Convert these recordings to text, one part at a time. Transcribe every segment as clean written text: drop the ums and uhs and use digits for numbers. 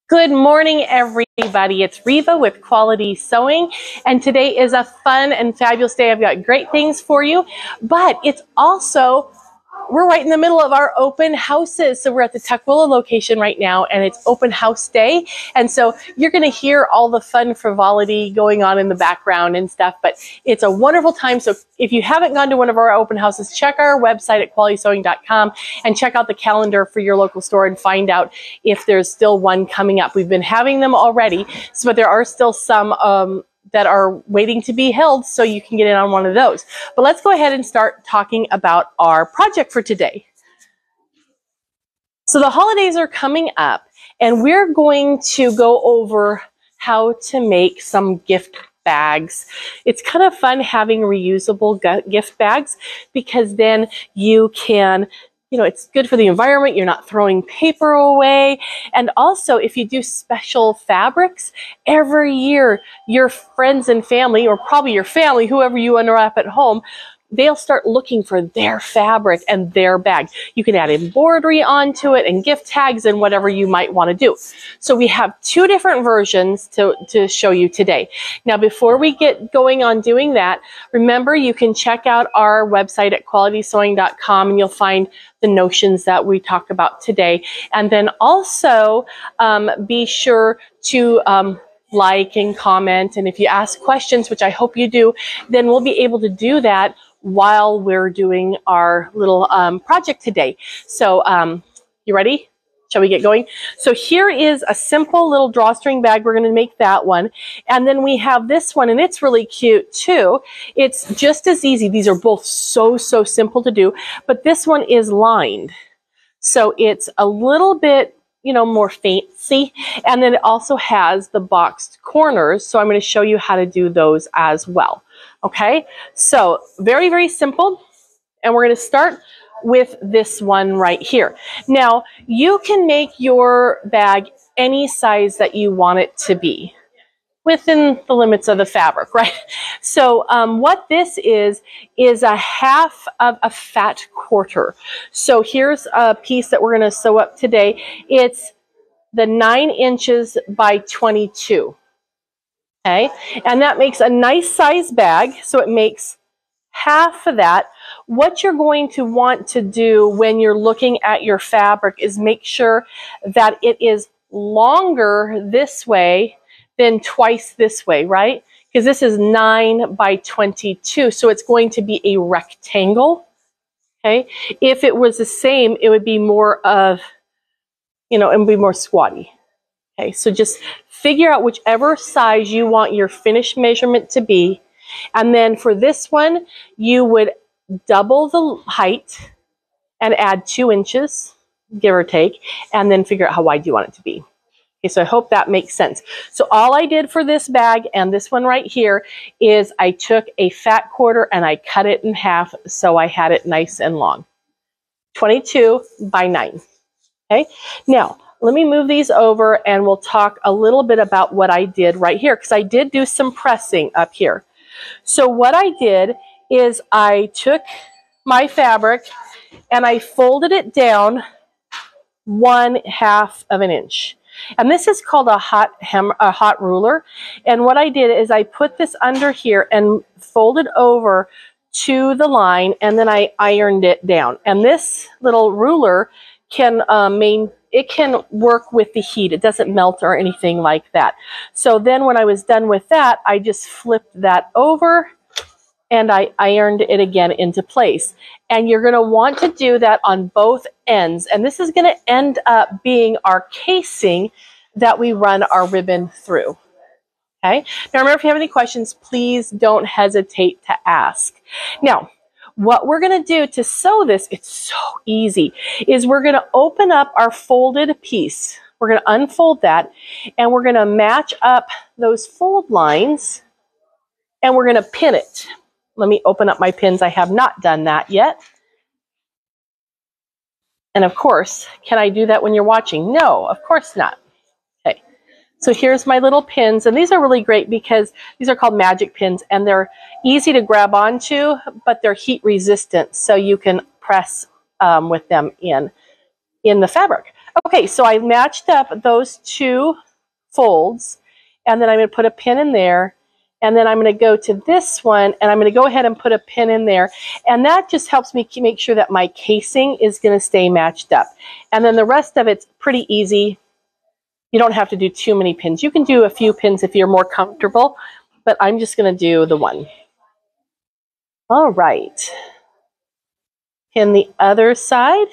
Good morning, everybody. It's Reva with Quality Sewing, and today is a fun and fabulous day. I've got great things for you, but it's also, we're right in the middle of our open houses. So we're at the Tukwila location right now, and it's open house day. And so you're going to hear all the fun frivolity going on in the background and stuff, but it's a wonderful time. So if you haven't gone to one of our open houses, check our website at qualitysewing.com and check out the calendar for your local store and find out if there's still one coming up. We've been having them already, but there are still some that are waiting to be held, so you can get in on one of those. But let's go ahead and start talking about our project for today. So the holidays are coming up, and we're going to go over how to make some gift bags. It's kind of fun having reusable gift bags, because then you can, it's good for the environment. You're not throwing paper away. And also, if you do special fabrics, every year, your friends and family, or probably your family, whoever you unwrap at home, they'll start looking for their fabric and their bag. You can add embroidery onto it and gift tags and whatever you might want to do. So we have two different versions to show you today. Now, before we get going on doing that, remember you can check out our website at qualitysewing.com, and you'll find the notions that we talked about today. And then also be sure to like and comment. And if you ask questions, which I hope you do, then we'll be able to do that while we're doing our little project today. So you ready? Shall we get going? So here is a simple little drawstring bag. We're going to make that one. And then we have this one, and it's really cute too. It's just as easy. These are both so simple to do, but this one is lined. So it's a little bit, more fancy. And then it also has the boxed corners. So I'm going to show you how to do those as well. Okay, so very simple. And we're going to start with this one right here. Now, you can make your bag any size that you want it to be, within the limits of the fabric, right? So what this is a half of a fat quarter. So here's a piece that we're going to sew up today. It's the 9 inches by 22. Okay, and that makes a nice size bag. So it makes half of that. What you're going to want to do when you're looking at your fabric is make sure that it is longer this way than twice this way, right? Because this is 9 by 22, so it's going to be a rectangle. Okay, if it was the same, it would be more of, it would be more squatty. Okay, so just figure out whichever size you want your finished measurement to be. And then for this one, you would double the height and add 2 inches, give or take, and then figure out how wide you want it to be. Okay, so I hope that makes sense. So all I did for this bag and this one right here is I took a fat quarter and I cut it in half so I had it nice and long. 22 by 9. Okay, now let me move these over and we'll talk a little bit about what I did right here, because I did do some pressing up here. So what I did is I took my fabric and I folded it down 1/2 of an inch. And this is called a hot ruler. And what I did is I put this under here and folded over to the line, and then I ironed it down. And this little ruler can it can work with the heat. It doesn't melt or anything like that. So then when I was done with that, I just flipped that over and I ironed it again into place. And you're going to want to do that on both ends. And this is going to end up being our casing that we run our ribbon through. Okay. Now remember, if you have any questions, please don't hesitate to ask. Now, what we're going to do to sew this, it's so easy, is we're going to open up our folded piece. We're going to unfold that, and we're going to match up those fold lines, and we're going to pin it. Let me open up my pins. I have not done that yet. And of course, can I do that when you're watching? No, of course not. Okay. So here's my little pins, and these are really great because these are called magic pins, and they're easy to grab onto, but they're heat resistant, so you can press with them in the fabric. Okay, so I matched up those two folds, and then I'm going to put a pin in there, and then I'm going to go to this one, and I'm going to go ahead and put a pin in there, and that just helps me make sure that my casing is going to stay matched up. And then the rest of it's pretty easy. You don't have to do too many pins. You can do a few pins if you're more comfortable, but I'm just going to do the one. All right. Pin the other side.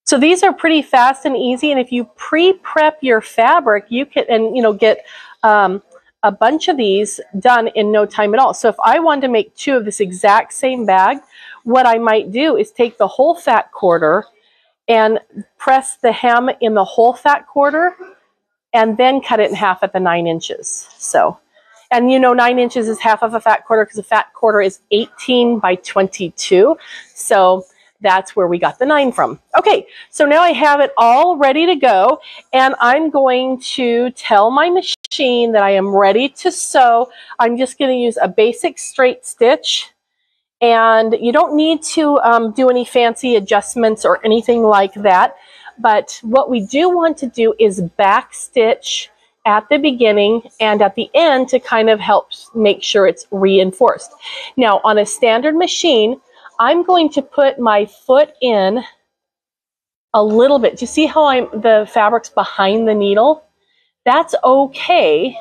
So these are pretty fast and easy, and if you pre-prep your fabric, you can get a bunch of these done in no time at all. So if I wanted to make two of this exact same bag, what I might do is take the whole fat quarter and press the hem in the whole fat quarter, and then cut it in half at the 9 inches. So, and 9 inches is half of a fat quarter because a fat quarter is 18 by 22. So that's where we got the 9 from. Okay, so now I have it all ready to go, and I'm going to tell my machine that I am ready to sew. I'm just going to use a basic straight stitch, and you don't need to do any fancy adjustments or anything like that. But what we do want to do is back stitch at the beginning and at the end to kind of help make sure it's reinforced. Now, on a standard machine, I'm going to put my foot in a little bit. Do you see how the fabric's behind the needle? That's okay.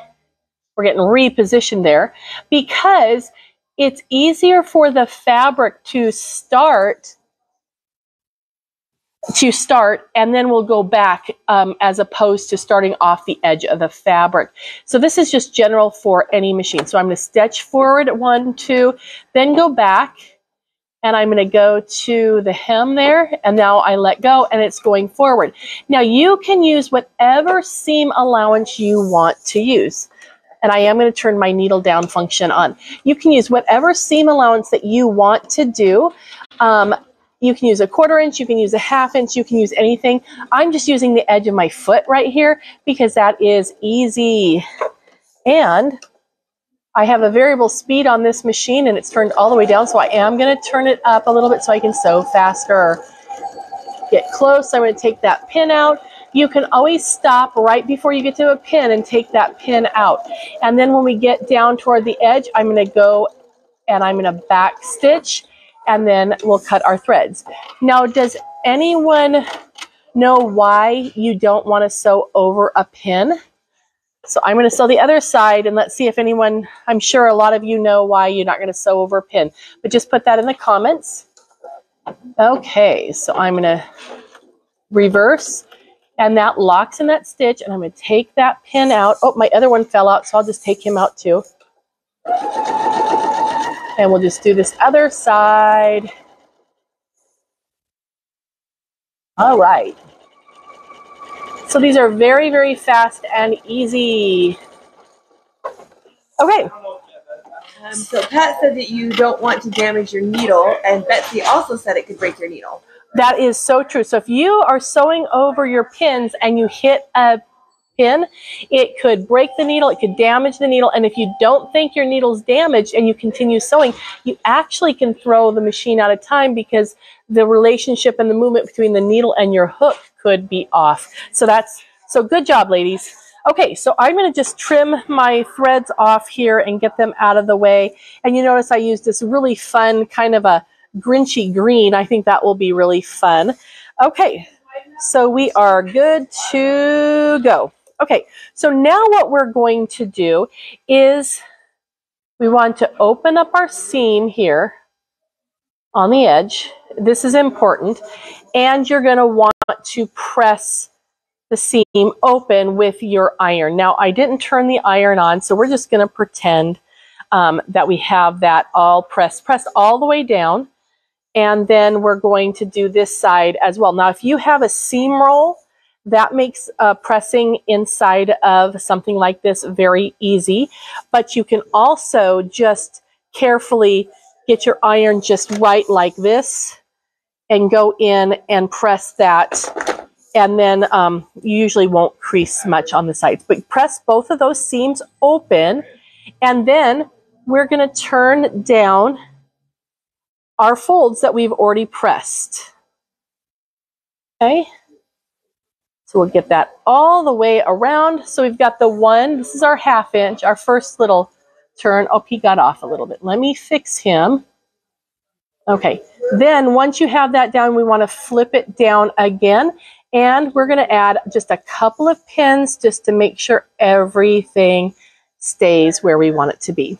We're getting repositioned there because it's easier for the fabric to start and then we'll go back as opposed to starting off the edge of the fabric. So this is just general for any machine. So I'm going to stitch forward 1, 2, then go back, and I'm going to go to the hem there, and now I let go and it's going forward. Now you can use whatever seam allowance you want to use. And I am going to turn my needle down function on. You can use whatever seam allowance that you want to do. You can use a 1/4 inch, you can use a 1/2 inch, you can use anything. I'm just using the edge of my foot right here because that is easy. And I have a variable speed on this machine and it's turned all the way down, so I am going to turn it up a little bit so I can sew faster. Get close, I'm going to take that pin out. You can always stop right before you get to a pin and take that pin out. And then when we get down toward the edge, I'm going to go and I'm going to back stitch, and then we'll cut our threads. Now, does anyone know why you don't want to sew over a pin? So I'm going to sew the other side, and let's see if anyone, I'm sure a lot of you know why you're not going to sew over a pin, but just put that in the comments. Okay, so I'm going to reverse, and that locks in that stitch, and I'm going to take that pin out. Oh, my other one fell out, so I'll just take him out too. And we'll just do this other side. All right. So these are very, very fast and easy. Okay. So Pat said that you don't want to damage your needle, and Betsy also said it could break your needle. That is so true. So if you are sewing over your pins and you hit a pin, it could break the needle, it could damage the needle, and if you don't think your needle's damaged and you continue sewing, you actually can throw the machine out of time because the relationship and the movement between the needle and your hook could be off. So good job, ladies. Okay, so I'm going to just trim my threads off here and get them out of the way. And you notice I used this really fun kind of a Grinchy green. I think that will be really fun. Okay, so we are good to go. Okay, so now what we're going to do is we want to open up our seam here on the edge. This is important. And you're going to want to press the seam open with your iron. Now, I didn't turn the iron on, so we're just going to pretend that we have that all pressed all the way down. And then we're going to do this side as well. Now, if you have a seam roll, that makes pressing inside of something like this very easy. But you can also just carefully get your iron just right like this and go in and press that. And then you usually won't crease much on the sides. But press both of those seams open. And then we're going to turn down our folds that we've already pressed. Okay. So we'll get that all the way around. So we've got the one, this is our 1/2 inch, our first little turn. Oh, he got off a little bit. Let me fix him. Okay, then once you have that down, we want to flip it down again. And we're going to add just a couple of pins just to make sure everything stays where we want it to be.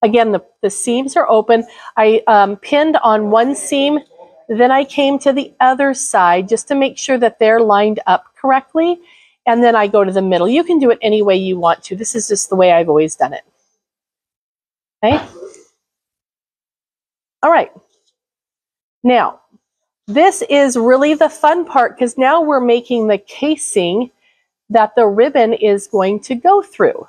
Again, the seams are open. I pinned on one seam, then I came to the other side just to make sure that they're lined up correctly. And then I go to the middle. You can do it any way you want to. This is just the way I've always done it. Okay. All right. Now, this is really the fun part because now we're making the casing that the ribbon is going to go through.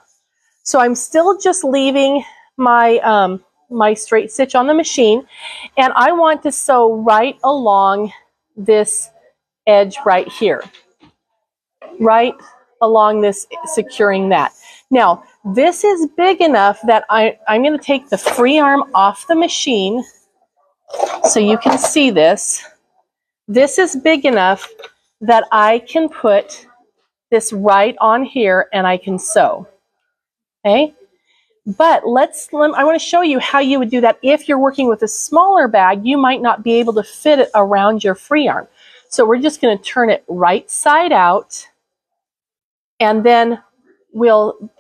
So I'm still just leaving my my straight stitch on the machine, and I want to sew right along this edge right here, right along this, securing that. Now, this is big enough that I'm going to take the free arm off the machine so you can see this. This is big enough that I can put this right on here and I can sew. Okay? But I want to show you how you would do that. If you're working with a smaller bag, you might not be able to fit it around your free arm. So we're just going to turn it right side out, and then we'll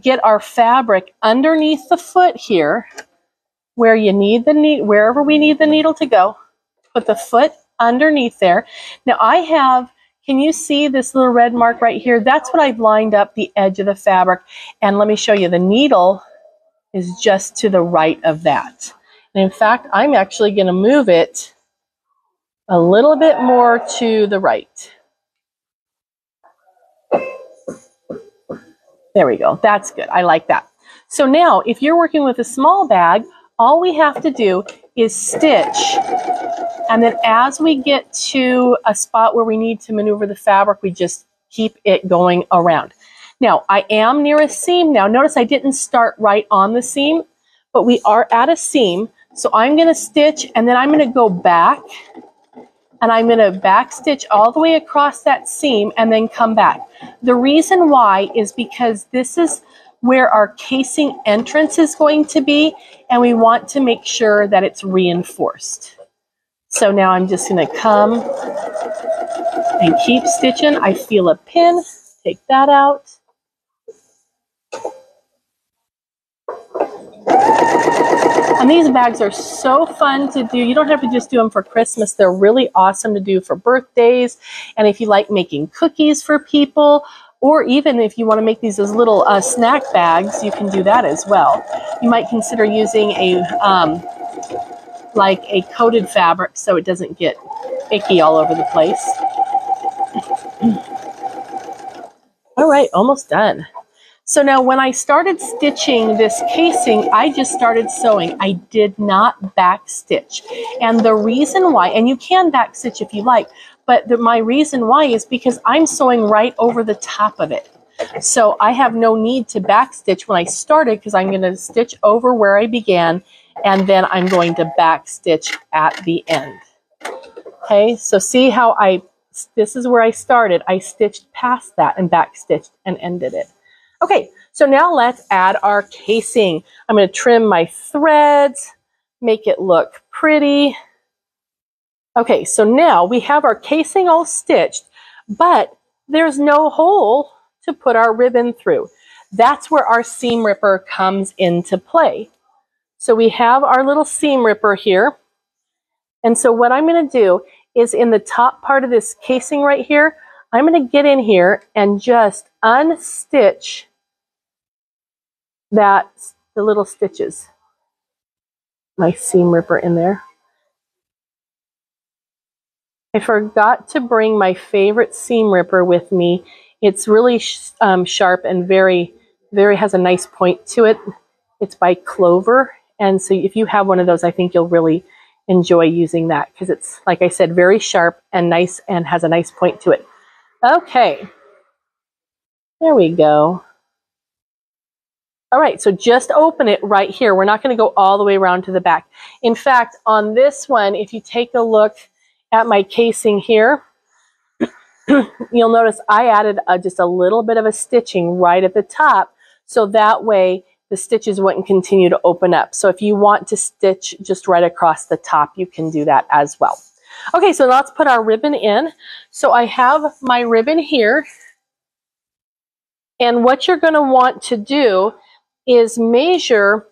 get our fabric underneath the foot here, where you need the wherever we need the needle to go. Put the foot underneath there. Now I have, can you see this little red mark right here? That's what I've lined up the edge of the fabric. And let me show you, the needle is just to the right of that. And in fact, I'm actually going to move it a little bit more to the right. There we go. That's good. I like that. So now, if you're working with a small bag, all we have to do is stitch. And then as we get to a spot where we need to maneuver the fabric, we just keep it going around. Now, I am near a seam now. Notice I didn't start right on the seam, but we are at a seam. So I'm going to stitch, and then I'm going to go back, and I'm going to back stitch all the way across that seam and then come back. The reason why is because this is where our casing entrance is going to be, and we want to make sure that it's reinforced. So now I'm just going to come and keep stitching. I feel a pin. Take that out. And these bags are so fun to do. You don't have to just do them for Christmas. They're really awesome to do for birthdays. And if you like making cookies for people, or even if you want to make these as little snack bags, you can do that as well. You might consider using a like a coated fabric so it doesn't get icky all over the place. All right, almost done. So now when I started stitching this casing, I just started sewing. I did not back stitch. And the reason why, and you can back stitch if you like, but my reason why is because I'm sewing right over the top of it. So I have no need to back stitch when I started because I'm going to stitch over where I began, and then I'm going to back stitch at the end. Okay, so see how this is where I started. I stitched past that and back stitched and ended it. Okay, so now let's add our casing. I'm going to trim my threads, make it look pretty. Okay, so now we have our casing all stitched, but there's no hole to put our ribbon through. That's where our seam ripper comes into play. So we have our little seam ripper here. And so what I'm going to do is in the top part of this casing right here, I'm going to get in here and just unstitch the little stitches. My seam ripper in there. I forgot to bring my favorite seam ripper with me. It's really sharp and very has a nice point to it. It's by Clover. And so if you have one of those, I think you'll really enjoy using that because it's, like I said, very sharp and nice and has a nice point to it. Okay. There we go. All right, so just open it right here. We're not going to go all the way around to the back. In fact, on this one, if you take a look, at my casing here, you'll notice I added just a little bit of a stitching right at the top, so that way the stitches wouldn't continue to open up. So if you want to stitch just right across the top, you can do that as well. Okay, so let's put our ribbon in. So I have my ribbon here, and what you're going to want to do is measure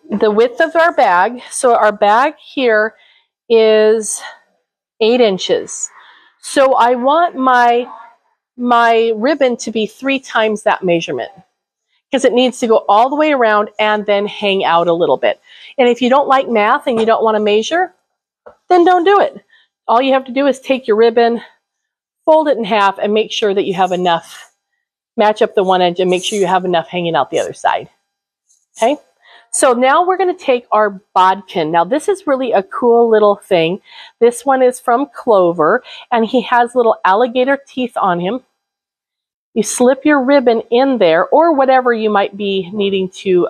the width of our bag. So our bag here is 8 inches. So I want my ribbon to be 3 times that measurement, because it needs to go all the way around and then hang out a little bit. And if you don't like math and you don't want to measure, then don't do it. All you have to do is take your ribbon, fold it in half, and make sure that you have enough. Match up the one edge and make sure you have enough hanging out the other side. Okay? So now we're going to take our bodkin. Now this is really a cool little thing. This one is from Clover, and he has little alligator teeth on him. You slip your ribbon in there, or whatever you might be needing to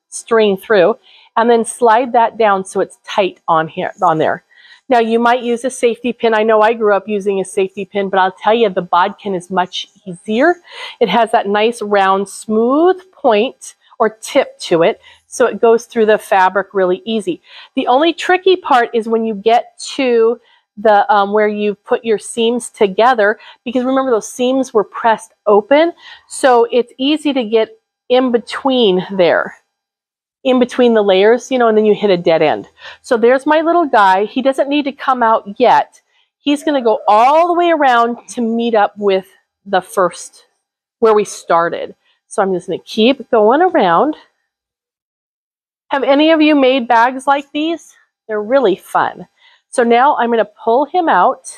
string through, and then slide that down so it's tight on there. Now you might use a safety pin. I know I grew up using a safety pin, but I'll tell you the bodkin is much easier. It has that nice round smooth point or tip to it, so it goes through the fabric really easy. The only tricky part is when you get to the where you put your seams together, because remember those seams were pressed open, so it's easy to get in between there, in between the layers, you know, and then you hit a dead end. So there's my little guy. He doesn't need to come out yet. He's going to go all the way around to meet up with the first, where we started. So I'm just going to keep going around. Have any of you made bags like these? They're really fun. So now I'm going to pull him out.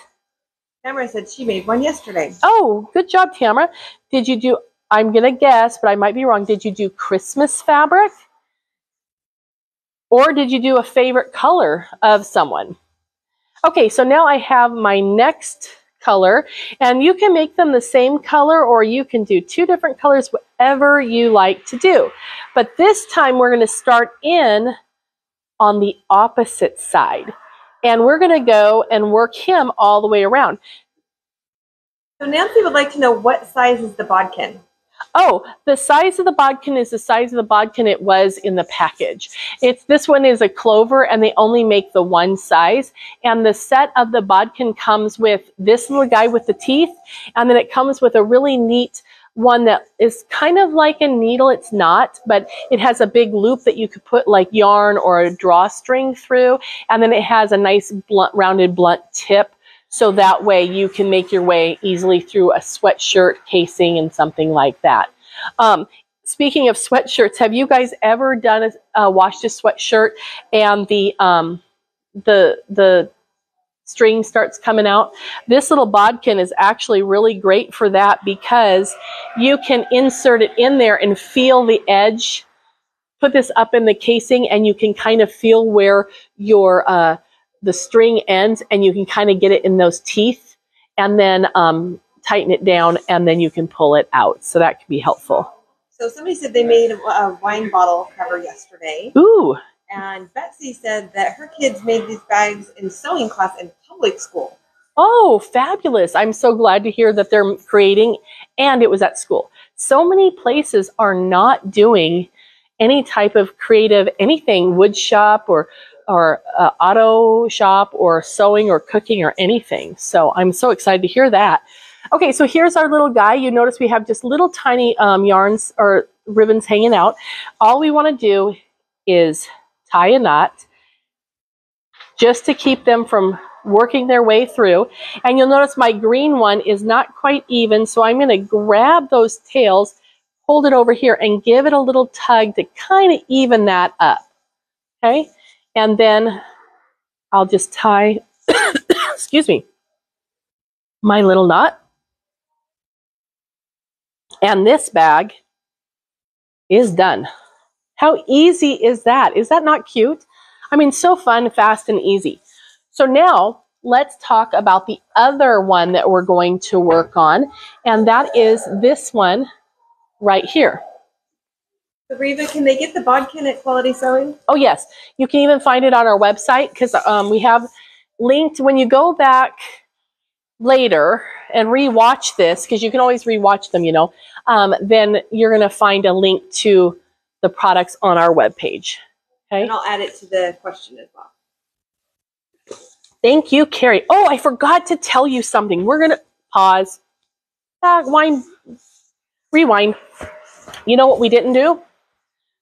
Tamara said she made one yesterday. Oh, good job, Tamara. Did you do, I'm going to guess, but I might be wrong, did you do Christmas fabric? Or did you do a favorite color of someone? Okay, so now I have my next color, and you can make them the same color, or you can do 2 different colors, whatever you like to do. But this time we're going to start in on the opposite side, and we're going to go and work him all the way around. So Nancy would like to know, what size is the bodkin? Oh, the size of the bodkin is the size of the bodkin it was in the package. This one is a Clover, and they only make the one size. And the set of the bodkin comes with this little guy with the teeth, and then it comes with a really neat one that is kind of like a needle. It's not, but it has a big loop that you could put like yarn or a drawstring through, and then it has a nice blunt, rounded blunt tip. So that way you can make your way easily through a sweatshirt casing and something like that. Speaking of sweatshirts, have you guys ever done washed a sweatshirt and the string starts coming out? This little bodkin is actually really great for that, because you can insert it in there and feel the edge. Put this up in the casing, and you can kind of feel where your the string ends, and you can kind of get it in those teeth, and then tighten it down, and then you can pull it out. So that can be helpful. So somebody said they made a wine bottle cover yesterday. Ooh. And Betsy said that her kids made these bags in sewing class in public school. Oh, fabulous. I'm so glad to hear that they're creating, and it was at school. So many places are not doing any type of creative anything, wood shop or auto shop or sewing or cooking or anything. So I'm so excited to hear that. Okay, so here's our little guy. You notice we have just little tiny yarns or ribbons hanging out. All we want to do is tie a knot just to keep them from working their way through. And you'll notice my green one is not quite even, so I'm going to grab those tails, hold it over here, and give it a little tug to kind of even that up. Okay? And then I'll just tie, excuse me, my little knot. And this bag is done. How easy is that? Is that not cute? I mean, so fun, fast, and easy. So now let's talk about the other one that we're going to work on, and that is this one right here. So Reva, can they get the bodkin at Quality Sewing? Oh yes, you can even find it on our website, because we have linked when you go back later and rewatch this, because you can always rewatch them, you know, then you're going to find a link to the products on our webpage. Okay. And I'll add it to the question as well. Thank you, Carrie. Oh, I forgot to tell you something. We're going to pause. Rewind. You know what we didn't do?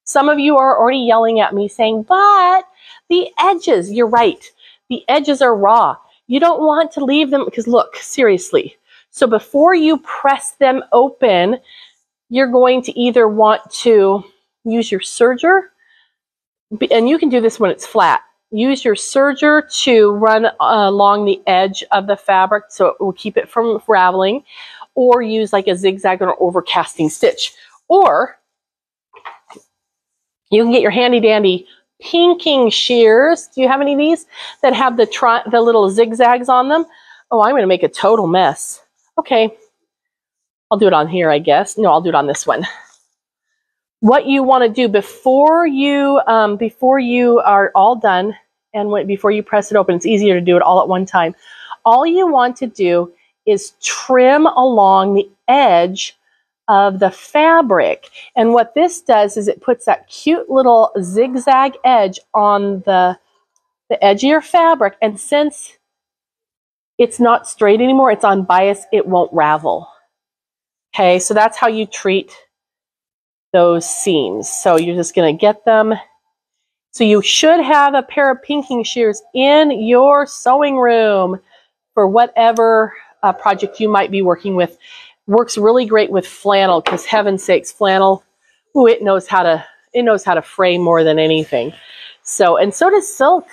Some of you are already yelling at me saying, but the edges, you're right. The edges are raw. You don't want to leave them, because look, seriously. So before you press them open, you're going to either want to use your serger, and you can do this when it's flat. Use your serger to run along the edge of the fabric so it will keep it from raveling, or use like a zigzag or overcasting stitch. Or you can get your handy dandy pinking shears. Do you have any of these that have the little zigzags on them? Oh, I'm going to make a total mess. Okay, I'll do it on here, I guess. No, I'll do it on this one. What you want to do before you are all done, and before you press it open, it's easier to do it all at one time. All you want to do is trim along the edge of the fabric. And what this does is it puts that cute little zigzag edge on the edge of your fabric. And since it's not straight anymore, it's on bias, it won't ravel. Okay, so that's how you treat those seams. So you're just going to get them. So you should have a pair of pinking shears in your sewing room for whatever project you might be working with. Works really great with flannel, because heaven's sakes, flannel, ooh, it knows how to fray more than anything. So, and so does silk.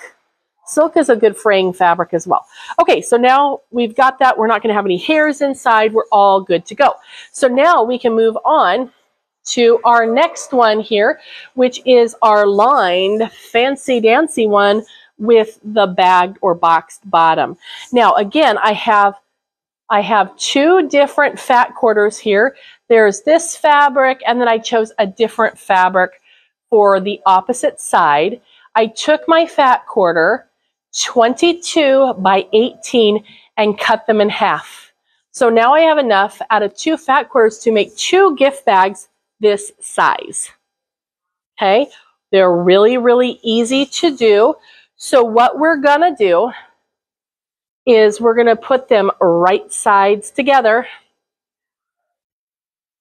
Silk is a good fraying fabric as well. Okay, so now we've got that. We're not going to have any hairs inside. We're all good to go. So now we can move on to our next one here, which is our lined fancy dancy one with the bagged or boxed bottom. Now, again, I have two different fat quarters here. There's this fabric, and then I chose a different fabric for the opposite side. I took my fat quarter, 22 by 18, and cut them in half. So now I have enough out of two fat quarters to make two gift bags this size. Okay, they're really, really easy to do. So what we're gonna do is we're going to put them right sides together.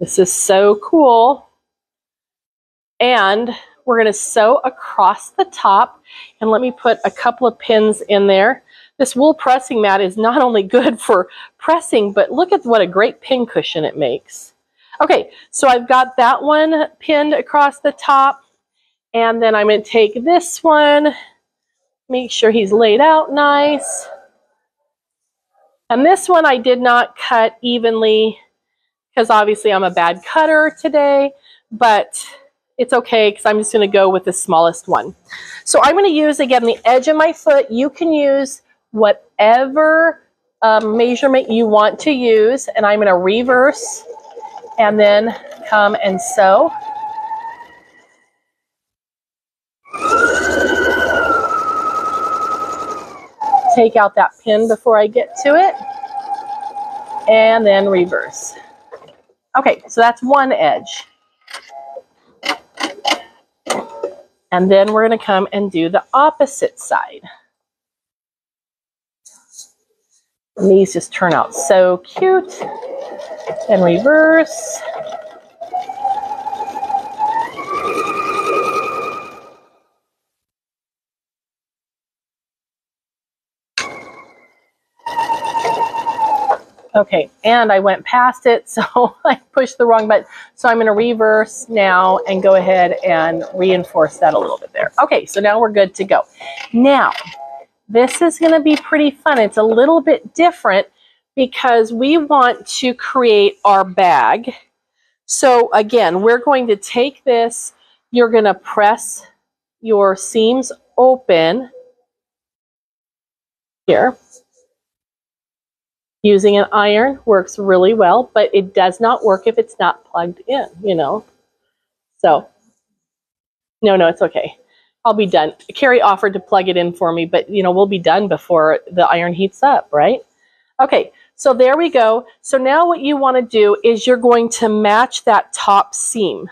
This is so cool. And we're going to sew across the top. And let me put a couple of pins in there. This wool pressing mat is not only good for pressing, but look at what a great pin cushion it makes. Okay, so I've got that one pinned across the top. And then I'm going to take this one, make sure he's laid out nice. And this one I did not cut evenly, because obviously I'm a bad cutter today, but it's okay, because I'm just going to go with the smallest one. So I'm going to use, again, the edge of my foot. You can use whatever measurement you want to use, and I'm going to reverse and then come and sew. Take out that pin before I get to it, and then reverse. Okay, so that's one edge. And then we're going to come and do the opposite side. And these just turn out so cute. And reverse. Okay, and I went past it, so I pushed the wrong button. So I'm going to reverse now and go ahead and reinforce that a little bit there. Okay, so now we're good to go. Now, this is going to be pretty fun. It's a little bit different because we want to create our bag. So again, we're going to take this. You're going to press your seams open here. Using an iron works really well, but it does not work if it's not plugged in, you know. So, no, it's okay. I'll be done. Carrie offered to plug it in for me, but we'll be done before the iron heats up, right? Okay, so there we go. So now what you want to do is you're going to match that top seam.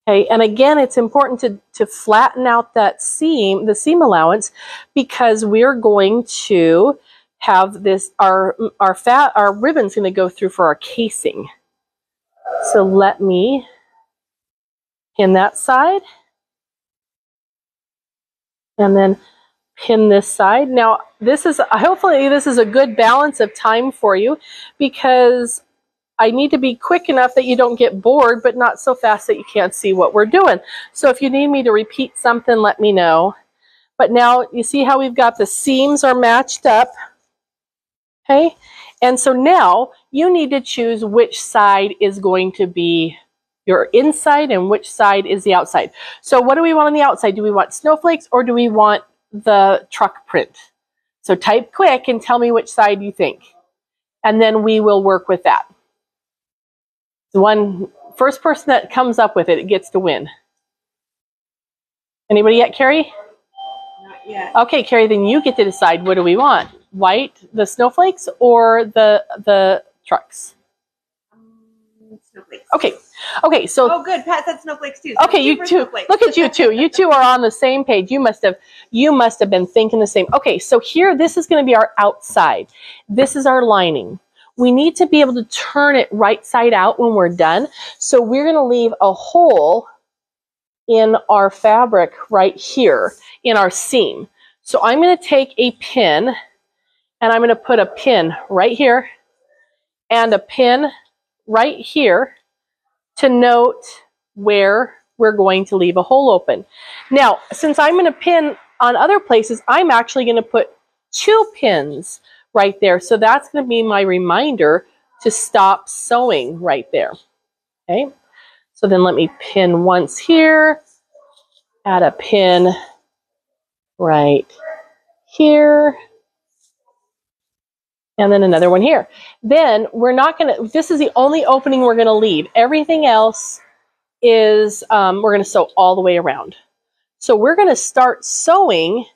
Okay, and again, it's important to flatten out that seam, the seam allowance, because we're going to have this, our ribbon's going to go through for our casing. So let me pin that side, and then pin this side. Now, hopefully this is a good balance of time for you, because I need to be quick enough that you don't get bored, but not so fast that you can't see what we're doing. So if you need me to repeat something, let me know. But now you see how we've got the seams are matched up. Okay, and so now you need to choose which side is going to be your inside and which side is the outside. So what do we want on the outside? Do we want snowflakes or do we want the truck print? So type quick and tell me which side you think, and then we will work with that. The first person that comes up with it gets to win. Anybody yet, Carrie? Not yet. Okay, Carrie, then you get to decide, what do we want? White, the snowflakes, or the trucks? Snowflakes. Okay, so... Oh, good. Pat said snowflakes, too. So okay, you two. Look at you two. You two are on the same page. You must have been thinking the same. Okay, so here, this is going to be our outside. This is our lining. We need to be able to turn it right side out when we're done. So we're going to leave a hole in our fabric right here in our seam. So I'm going to take a pin, and I'm going to put a pin right here and a pin right here to note where we're going to leave a hole open. Now, since I'm going to pin on other places, I'm actually going to put 2 pins right there. So that's going to be my reminder to stop sewing right there. Okay, so then let me pin once here, add a pin right here, and then another one here. Then we're not going to, this is the only opening we're going to leave. Everything else is, we're going to sew all the way around. So we're going to start sewing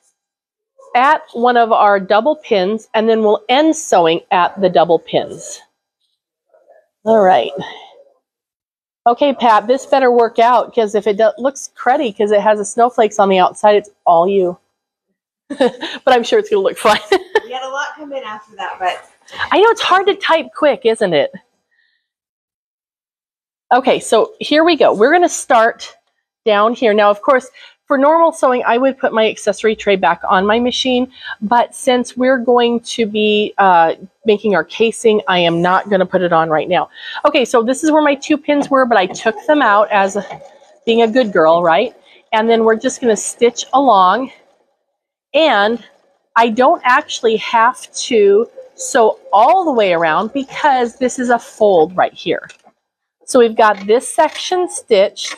at one of our double pins, and then we'll end sewing at the double pins. All right. Okay, Pat, this better work out, because if it looks cruddy because it has the snowflakes on the outside, it's all you. But I'm sure it's going to look fine. We had a lot come in after that, but... I know, it's hard to type quick, isn't it? Okay, so here we go. We're going to start down here. Now, of course, for normal sewing, I would put my accessory tray back on my machine, but since we're going to be making our casing, I am not going to put it on right now. Okay, so this is where my 2 pins were, but I took them out as being a good girl, right? And then we're just going to stitch along, and I don't actually have to sew all the way around because this is a fold right here. So we've got this section stitched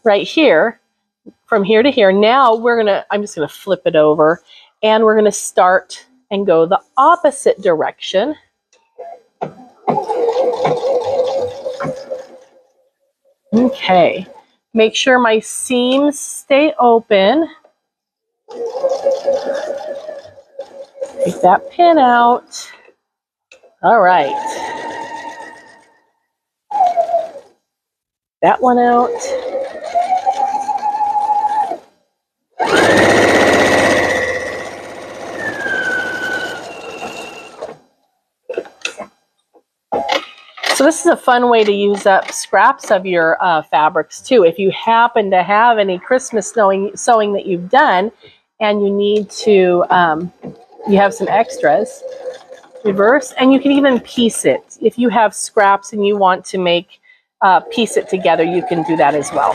right here, from here to here. Now I'm just gonna flip it over, and we're gonna start and go the opposite direction. Okay, make sure my seams stay open. Take that pin out. All right. That one out. So this is a fun way to use up scraps of your fabrics too. If you happen to have any Christmas sewing that you've done and you need to, you have some extras, reverse, and you can even piece it. If you have scraps and you want to piece it together, you can do that as well.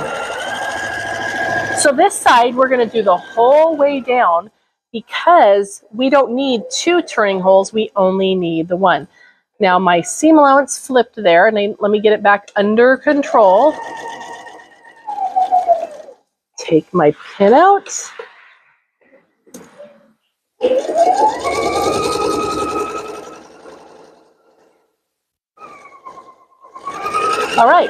So this side, we're going to do the whole way down because we don't need 2 turning holes. We only need the 1. Now my seam allowance flipped there, and let me get it back under control. Take my pin out. All right.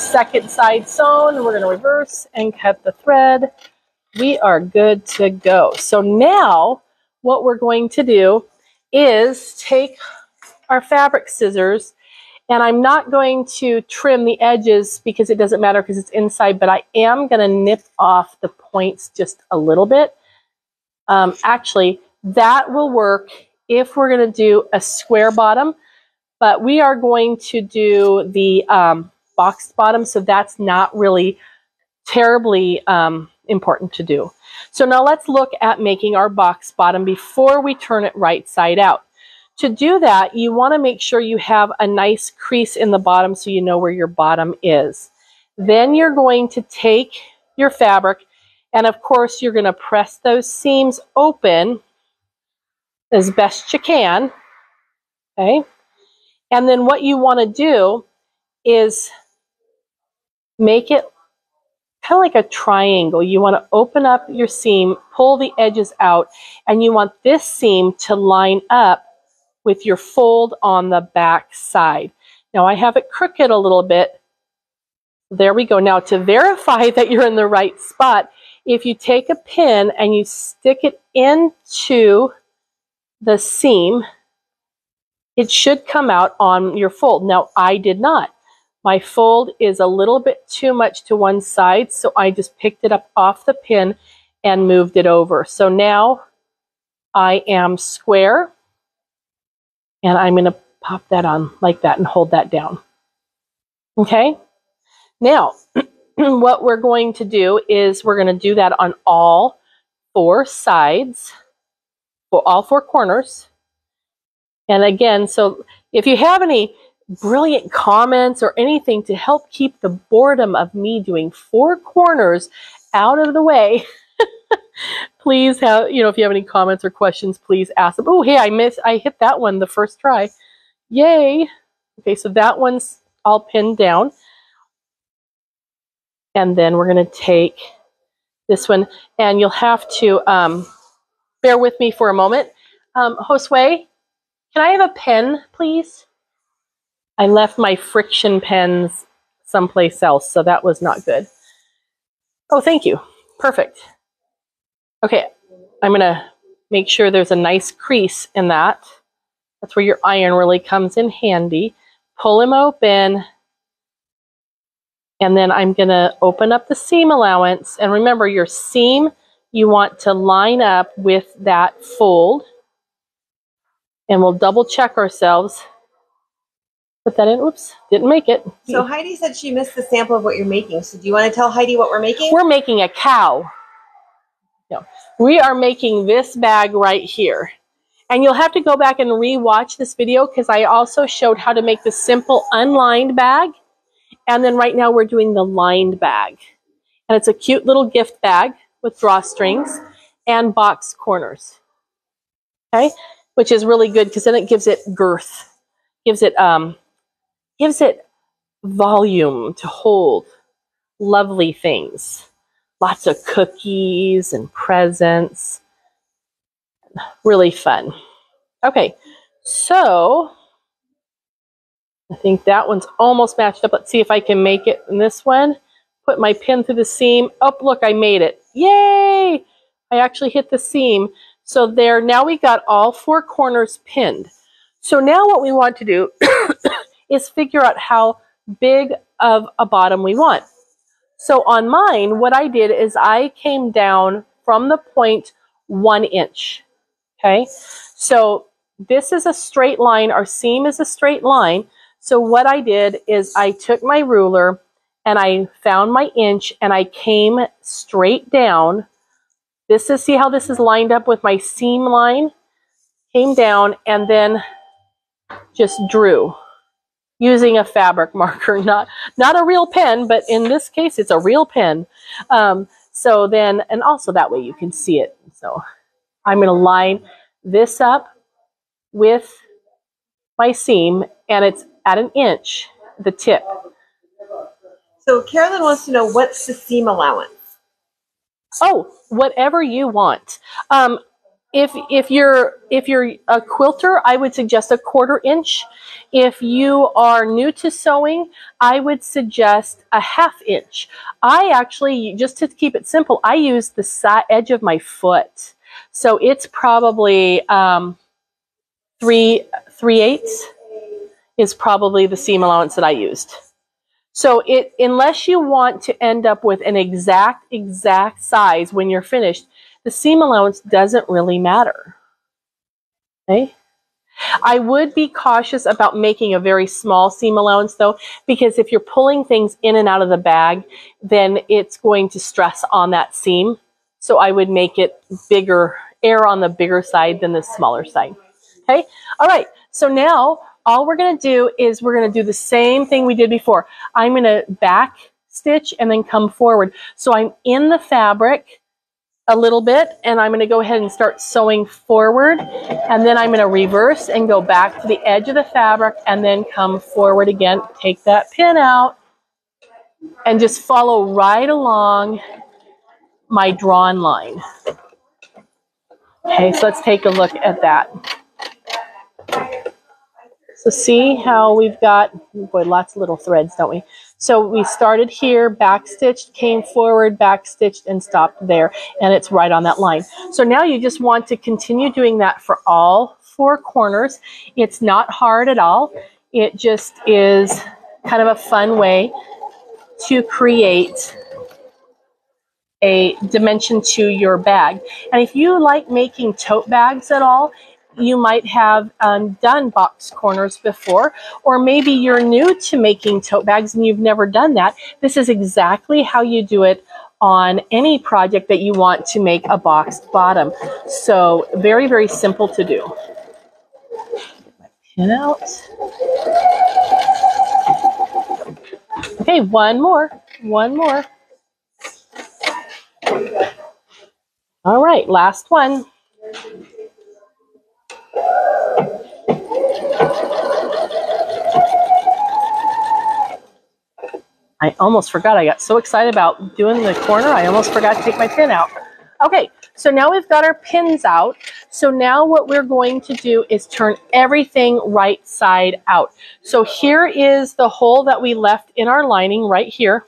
second side sewn. We're going to reverse and cut the thread. We are good to go. So now what we're going to do is take our fabric scissors, and I'm not going to trim the edges because it doesn't matter because it's inside, but I am going to nip off the points just a little bit. Actually, that will work if we're going to do a square bottom, but we are going to do the boxed bottom, so that's not really terribly important to do. So now let's look at making our box bottom before we turn it right side out. To do that, you want to make sure you have a nice crease in the bottom so you know where your bottom is. Then you're going to take your fabric, and of course you're going to press those seams open as best you can. Okay? And then what you want to do is make it kind of like a triangle. You want to open up your seam, pull the edges out, and you want this seam to line up with your fold on the back side. Now I have it crooked a little bit. There we go. Now to verify that you're in the right spot, if you take a pin and you stick it into the seam, it should come out on your fold. Now I did not. My fold is a little bit too much to one side, so I just picked it up off the pin and moved it over. So now I am square, and I'm going to pop that on like that and hold that down. Okay? Now, what we're going to do is we're going to do that on all four sides, for all four corners. And again, so if you have any brilliant comments or anything to help keep the boredom of me doing four corners out of the way, please have, if you have any comments or questions, please ask them. Oh, hey, I hit that one the first try. Yay. Okay, so that one's all pinned down. And then we're going to take this one, and you'll have to bear with me for a moment. Josue, can I have a pen, please? I left my friction pens someplace else, so that was not good. Oh, thank you. Perfect. Okay, I'm going to make sure there's a nice crease in that. That's where your iron really comes in handy. Pull them open, and then I'm going to open up the seam allowance. And remember, your seam, you want to line up with that fold. And we'll double check ourselves. Put that in. Oops, didn't make it. So Heidi said she missed the sample of what you're making. So do you want to tell Heidi what we're making? We're making a cow. No, we are making this bag right here. And you'll have to go back and re-watch this video because I also showed how to make the simple unlined bag. And then right now we're doing the lined bag. And it's a cute little gift bag with drawstrings and box corners. Okay? Which is really good because then it gives it girth. Gives it volume to hold lovely things. Lots of cookies and presents. Really fun. Okay, so I think that one's almost matched up. Let's see if I can make it in this one. Put my pin through the seam. Oh, look, I made it. Yay! I actually hit the seam. So there, now we got all four corners pinned. So now what we want to do is figure out how big of a bottom we want. So on mine, what I did is I came down from the point 1 inch. Okay, so this is a straight line. Our seam is a straight line. So what I did is I took my ruler and I found my inch and I came straight down. This is, see how this is lined up with my seam line? Came down and then just drew using a fabric marker, not a real pen, but in this case, it's a real pen. So then, and also that way you can see it. So I'm going to line this up with my seam, and it's at 1 inch, the tip. So Carolyn wants to know, what's the seam allowance? Oh, whatever you want. If you're a quilter, I would suggest a 1/4 inch. If you are new to sewing, I would suggest a 1/2 inch. I actually, just to keep it simple, I use the edge of my foot. So it's probably 3/8 is probably the seam allowance that I used. So unless you want to end up with an exact size when you're finished, the seam allowance doesn't really matter. Okay? I would be cautious about making a very small seam allowance though, because if you're pulling things in and out of the bag, then it's going to stress on that seam. So I would make it bigger, err on the bigger side than the smaller side. Okay? All right. So now all we're going to do is we're going to do the same thing we did before. I'm going to back stitch and then come forward. So I'm in the fabric a little bit, and I'm going to go ahead and start sewing forward, and then I'm going to reverse and go back to the edge of the fabric and then come forward again. Take that pin out and just follow right along my drawn line. Okay, so let's take a look at that. So see how we've got, boy, lots of little threads, don't we? So we started here, back stitched, came forward, back stitched, and stopped there. And it's right on that line. So now you just want to continue doing that for all 4 corners. It's not hard at all. It just is kind of a fun way to create a dimension to your bag. And if you like making tote bags at all, you might have done box corners before, or maybe you're new to making tote bags and you've never done that. This is exactly how you do it on any project that you want to make a boxed bottom. So very, very simple to do. Pin out. Okay, one more. All right, last one. I almost forgot. I got so excited about doing the corner, I almost forgot to take my pin out. Okay, so now we've got our pins out. So now what we're going to do is turn everything right side out. So here is the hole that we left in our lining right here.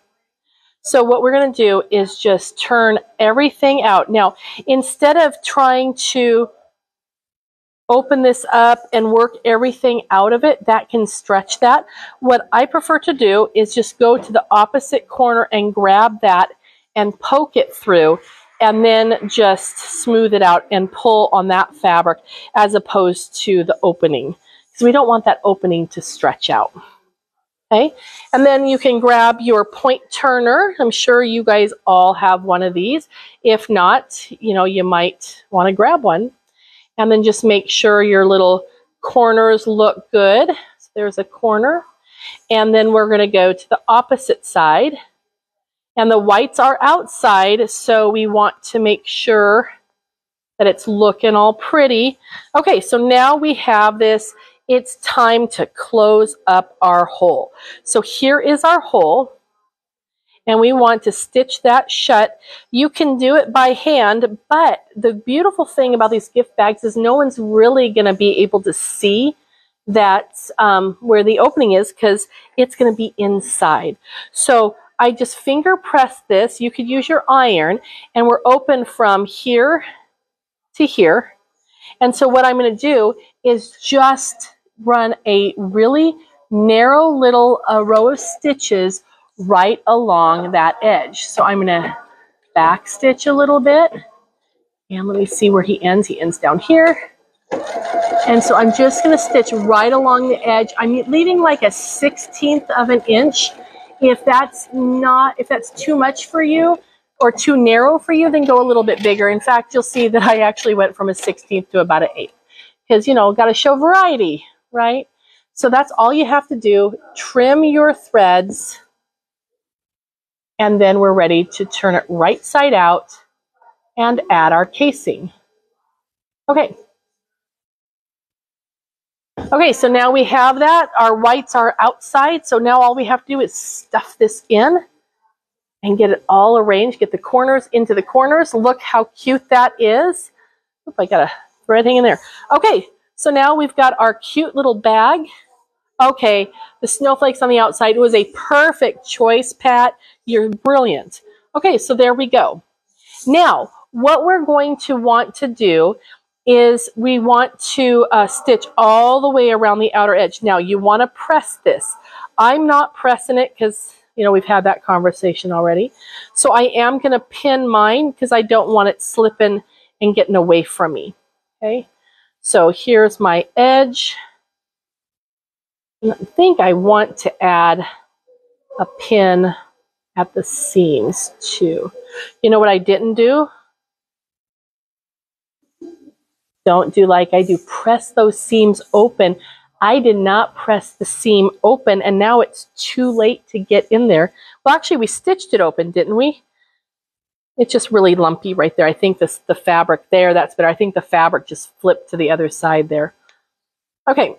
So what we're going to do is just turn everything out. Now, instead of trying to open this up and work everything out of it, that can stretch that. What I prefer to do is just go to the opposite corner and grab that and poke it through, and then just smooth it out and pull on that fabric as opposed to the opening, because we don't want that opening to stretch out. Okay, and then you can grab your point turner. I'm sure you guys all have one of these. If not, you might want to grab one. And then just make sure your little corners look good. So there's a corner. And then we're going to go to the opposite side. And the whites are outside, so we want to make sure that it's looking all pretty. Okay, so now we have this. It's time to close up our hole. So here is our hole. And we want to stitch that shut. You can do it by hand, but the beautiful thing about these gift bags is no one's really going to be able to see that where the opening is, because it's going to be inside. So I just finger press this. You could use your iron, and we're open from here to here. And so what I'm going to do is just run a really narrow little row of stitches right along that edge. So I'm going to back stitch a little bit, and let me see where he ends. He ends down here. And so I'm just going to stitch right along the edge. I'm leaving like a 1/16 of an inch. If that's too much for you or too narrow for you, then go a little bit bigger. In fact, you'll see that I actually went from a 1/16 to about an 1/8, because got to show variety, right? So that's all you have to do. Trim your threads. And then we're ready to turn it right side out and add our casing. Okay. Okay, so now we have that. Our whites are outside, so now all we have to do is stuff this in and get it all arranged. Get the corners into the corners. Look how cute that is. Oop, I gotta throw everything in there. Okay, so now we've got our cute little bag. Okay, the snowflakes on the outside was a perfect choice, Pat. You're brilliant. Okay, so there we go. Now, what we're going to want to do is we want to stitch all the way around the outer edge. Now, you want to press this. I'm not pressing it because, you know, we've had that conversation already. So I am going to pin mine because I don't want it slipping and getting away from me. Okay, so here's my edge. I think I want to add a pin at the seams too. You know what I didn't do? Don't do like I do. Press those seams open. I did not press the seam open, and now it's too late to get in there. Well, actually, we stitched it open, didn't we? It's just really lumpy right there. I think the fabric there, that's better. I think the fabric just flipped to the other side there. Okay.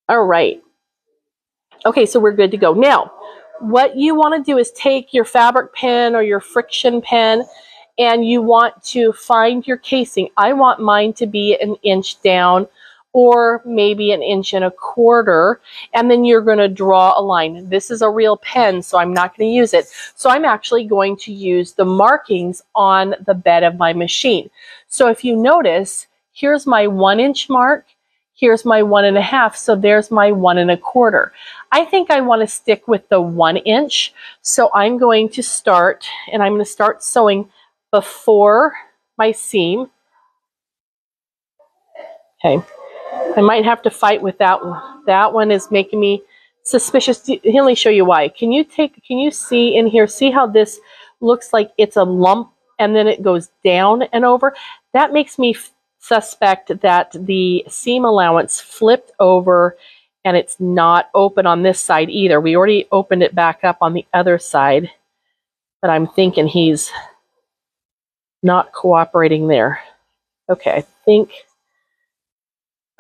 All right. Okay, so we're good to go. Now, what you want to do is take your fabric pen or your friction pen, and you want to find your casing. I want mine to be an inch down or maybe an inch and a quarter, and then you're going to draw a line. This is a real pen, so I'm not going to use it. So I'm actually going to use the markings on the bed of my machine. So if you notice, here's my 1 inch mark. Here's my 1.5, so there's my 1 1/4. I think I want to stick with the 1 inch, so I'm going to start, and I'm going to start sewing before my seam. Okay, I might have to fight with that one. That one is making me suspicious. Let me show you why. Can you see in here, see how this looks like it's a lump and then it goes down and over? That makes me suspect that the seam allowance flipped over and it's not open on this side either. We already opened it back up on the other side, but I'm thinking he's not cooperating there. Okay, I think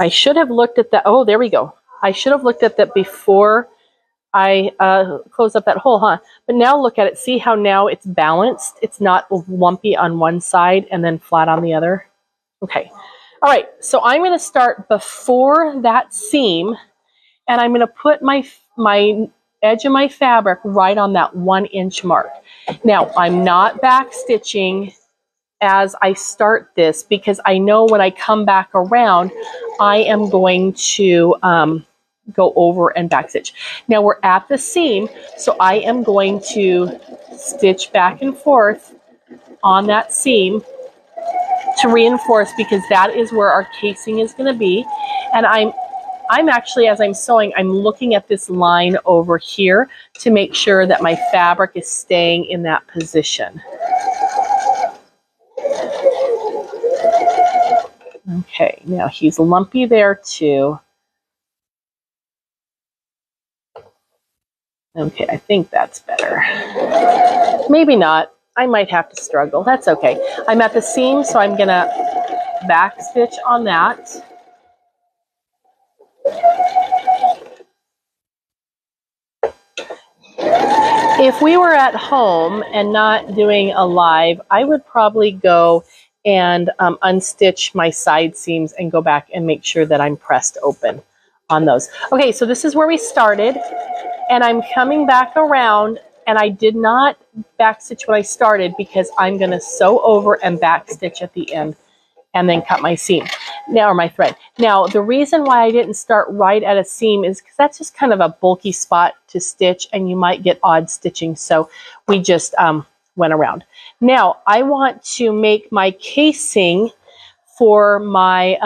I should have looked at that. Oh, there we go. I should have looked at that before I closed up that hole, huh? But now look at it. See how now it's balanced? It's not lumpy on one side and then flat on the other. Okay. All right, so I'm going to start before that seam, and I'm going to put my edge of my fabric right on that 1 inch mark. Now, I'm not back stitching as I start this because I know when I come back around, I am going to go over and back stitch. Now, we're at the seam, so I am going to stitch back and forth on that seam to reinforce, because that is where our casing is going to be. And I'm actually, as I'm sewing, I'm looking at this line over here to make sure that my fabric is staying in that position. Okay, now he's lumpy there too. Okay, I think that's better. Maybe not. I might have to struggle. That's okay. I'm at the seam, so I'm going to back stitch on that. If we were at home and not doing a live, I would probably go and unstitch my side seams and go back and make sure that I'm pressed open on those. Okay, so this is where we started, and I'm coming back around, and I did not back stitch when I started because I'm going to sew over and back stitch at the end and then cut my seam now, or my thread. Now, the reason why I didn't start right at a seam is because that's just kind of a bulky spot to stitch and you might get odd stitching. So we just went around. Now, I want to make my casing for my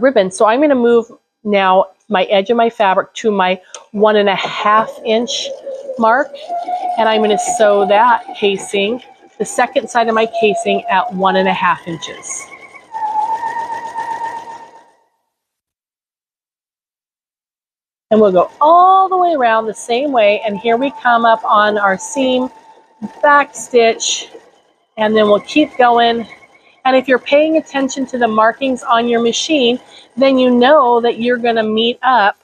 ribbon. So I'm going to move now my edge of my fabric to my 1.5 inch mark, and I'm going to sew that casing, the second side of my casing, at 1.5 inches. And we'll go all the way around the same way, and here we come up on our seam, back stitch, and then we'll keep going. And if you're paying attention to the markings on your machine, then you know that you're going to meet up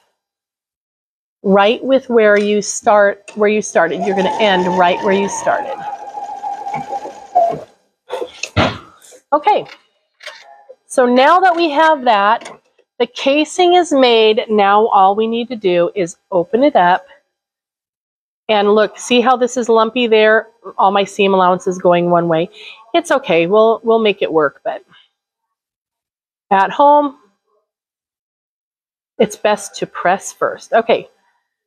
right with where you started. You're going to end right where you started. Okay, so now that we have that, the casing is made. Now all we need to do is open it up. And look, see how this is lumpy there? All my seam allowance is going one way. It's okay, we'll make it work, but at home, it's best to press first. Okay,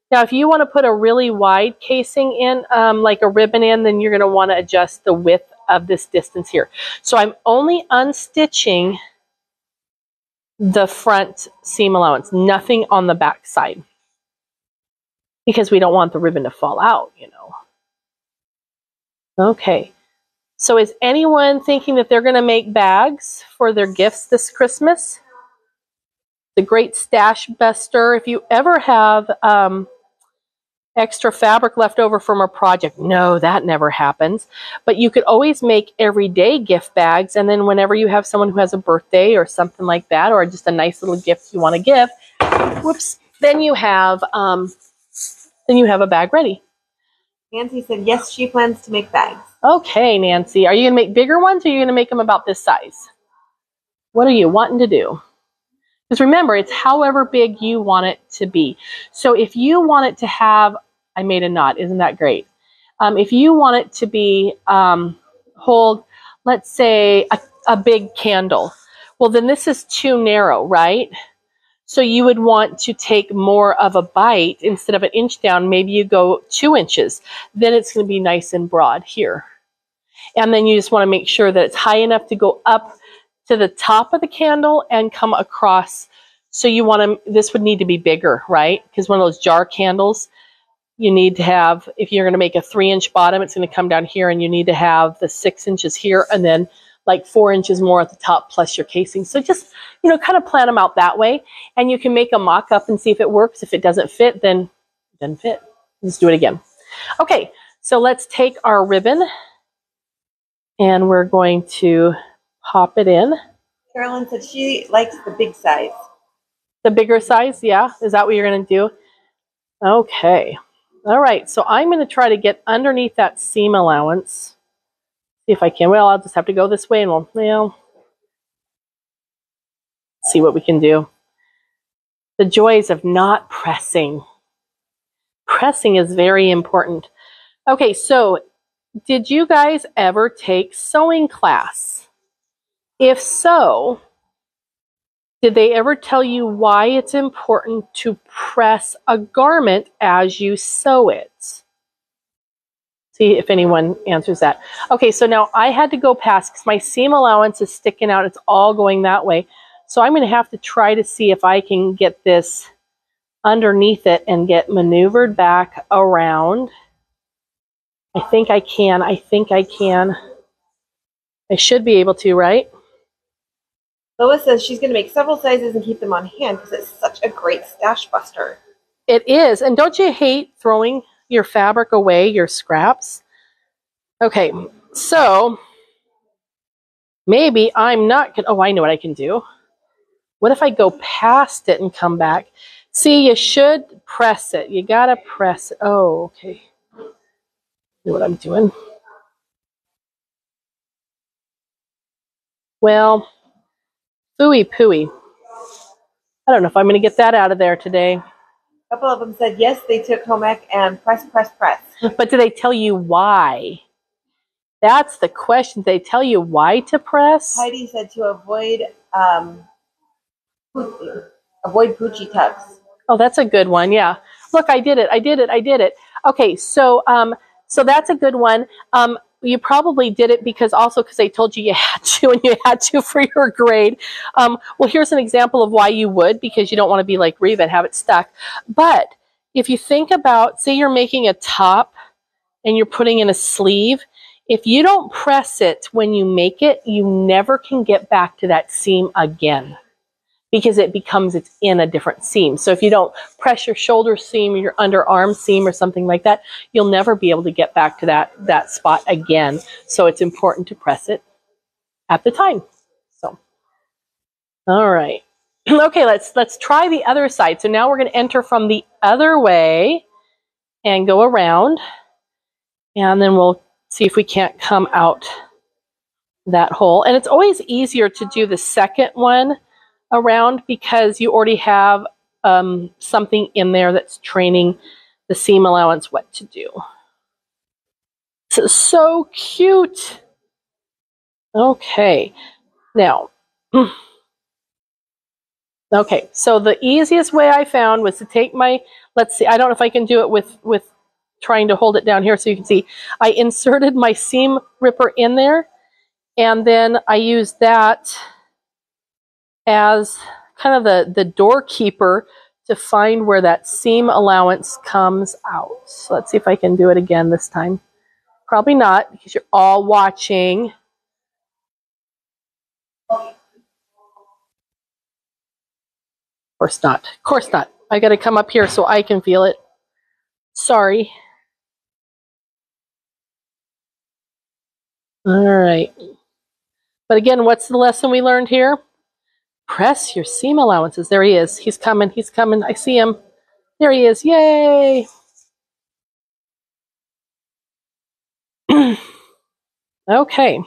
now if you want to put a really wide casing in, like a ribbon in, then you're going to want to adjust the width of this distance here. So I'm only unstitching the front seam allowance, nothing on the back side, because we don't want the ribbon to fall out, you know. Okay, so is anyone thinking that they're going to make bags for their gifts this Christmas? The great stash buster. If you ever have extra fabric left over from a project, no, that never happens. But you could always make everyday gift bags, and then whenever you have someone who has a birthday or something like that, or just a nice little gift you want to give, whoops, then you have a bag ready. Nancy said yes, she plans to make bags. Okay, Nancy, are you going to make bigger ones, or are you going to make them about this size? What are you wanting to do? Because remember, it's however big you want it to be. So if you want it to have, I made a knot, isn't that great? If you want it to be, hold, let's say, a big candle, well, then this is too narrow, right? So you would want to take more of a bite. Instead of an inch down, maybe you go 2 inches. Then it's going to be nice and broad here. And then you just want to make sure that it's high enough to go up to the top of the candle and come across. So you want to, this would need to be bigger, right? Because one of those jar candles, you need to have, if you're going to make a 3-inch bottom, it's going to come down here, and you need to have the 6 inches here, and then like 4 inches more at the top plus your casing. So just, you know, kind of plan them out that way. And you can make a mock-up and see if it works. If it doesn't fit, then it doesn't fit. Let's do it again. Okay, so let's take our ribbon, and we're going to pop it in. Carolyn said she likes the big size. The bigger size, yeah? Is that what you're going to do? Okay. All right, so I'm going to try to get underneath that seam allowance. See if I can. Well, I'll just have to go this way, and we'll see what we can do. The joys of not pressing. Pressing is very important. Okay, so did you guys ever take sewing class? If so, did they ever tell you why it's important to press a garment as you sew it? See if anyone answers that. Okay, so now I had to go past, because my seam allowance is sticking out. It's all going that way. So I'm going to have to try to see if I can get this underneath it and get maneuvered back around. I think I can. I think I can. I should be able to, right? Lois says she's going to make several sizes and keep them on hand because it's such a great stash buster. It is. And don't you hate throwing your fabric away, your scraps? Okay, so maybe I'm not going to, oh, I know what I can do. What if I go past it and come back? See, you should press it. You got to press it. Oh, okay. Know what I'm doing. Well, phooey pooey. I don't know if I'm going to get that out of there today. A couple of them said yes, they took home ec and press, press, press. But do they tell you why? That's the question. They tell you why to press? Heidi said to avoid poochie tucks. Oh, that's a good one. Yeah. Look, I did it. Okay, so so that's a good one. You probably did it because they told you you had to, and you had to for your grade. Well, here's an example of why you would, because you don't want to be like Reva and have it stuck. But if you think about, say you're making a top and you're putting in a sleeve, if you don't press it when you make it, you never can get back to that seam again, because it's in a different seam. So if you don't press your shoulder seam or your underarm seam or something like that, you'll never be able to get back to that spot again. So it's important to press it at the time. So, all right. Okay, let's try the other side. So now we're going to enter from the other way and go around, and then we'll see if we can't come out that hole. And it's always easier to do the second one around because you already have something in there that's training the seam allowance what to do. This is so cute. Okay, now, okay, so the easiest way I found was to take my, let's see, I don't know if I can do it with trying to hold it down here so you can see. I inserted my seam ripper in there, and then I used that as kind of the doorkeeper to find where that seam allowance comes out. So let's see if I can do it again this time. Probably not, because you're all watching. Of course not. Of course not. I got to come up here so I can feel it. Sorry. All right. But again, what's the lesson we learned here? Press your seam allowances. There he is. He's coming. He's coming. I see him. There he is. Yay. Okay.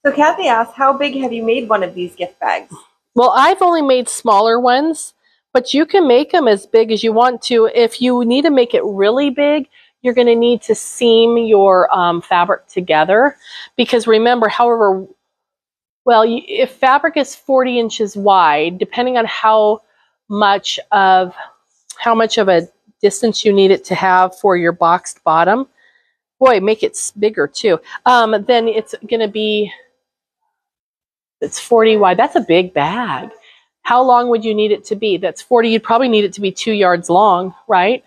So Kathy asked, how big have you made one of these gift bags? Well, I've only made smaller ones, but you can make them as big as you want to. If you need to make it really big, you're going to need to seam your fabric together. Because remember, however, well, if fabric is 40 inches wide, depending on how much of a distance you need it to have for your boxed bottom, boy, make it bigger too. Then it's going to be, it's 40 wide. That's a big bag. How long would you need it to be? That's 40. You'd probably need it to be 2 yards long, right?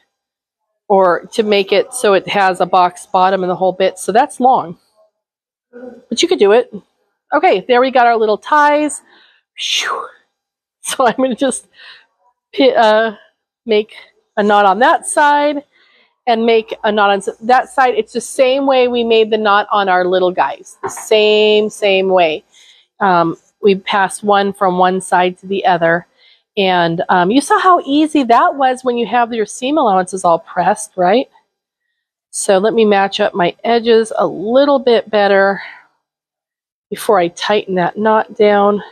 Or to make it so it has a box bottom and the whole bit. So that's long. But you could do it. Okay, there we got our little ties. Whew. So I'm going to just make a knot on that side and make a knot on that side. It's the same way we made the knot on our little guys. The same way. We passed one from one side to the other. And you saw how easy that was when you have your seam allowances all pressed, right? So let me match up my edges a little bit better before I tighten that knot down.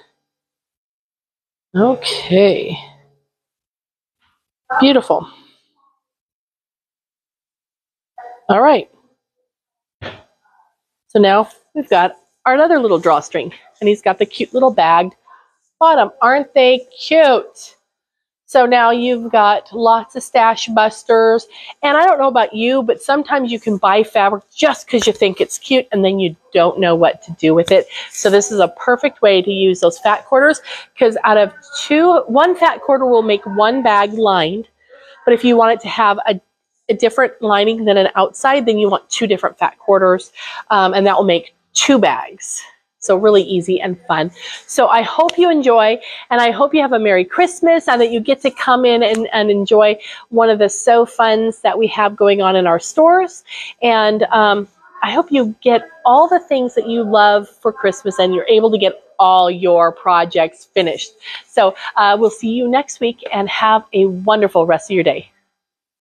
Okay. Beautiful. All right. So now we've got our other little drawstring, and he's got the cute little bagged bottom. Aren't they cute? So now you've got lots of stash busters. And I don't know about you, but sometimes you can buy fabric just because you think it's cute and then you don't know what to do with it. So this is a perfect way to use those fat quarters, because out of one fat quarter will make one bag lined. But if you want it to have a different lining than an outside, then you want 2 different fat quarters, and that will make 2 bags. So really easy and fun. So I hope you enjoy, and I hope you have a Merry Christmas and that you get to come in and enjoy one of the Sew Funs that we have going on in our stores. And I hope you get all the things that you love for Christmas and you're able to get all your projects finished. So we'll see you next week, and have a wonderful rest of your day.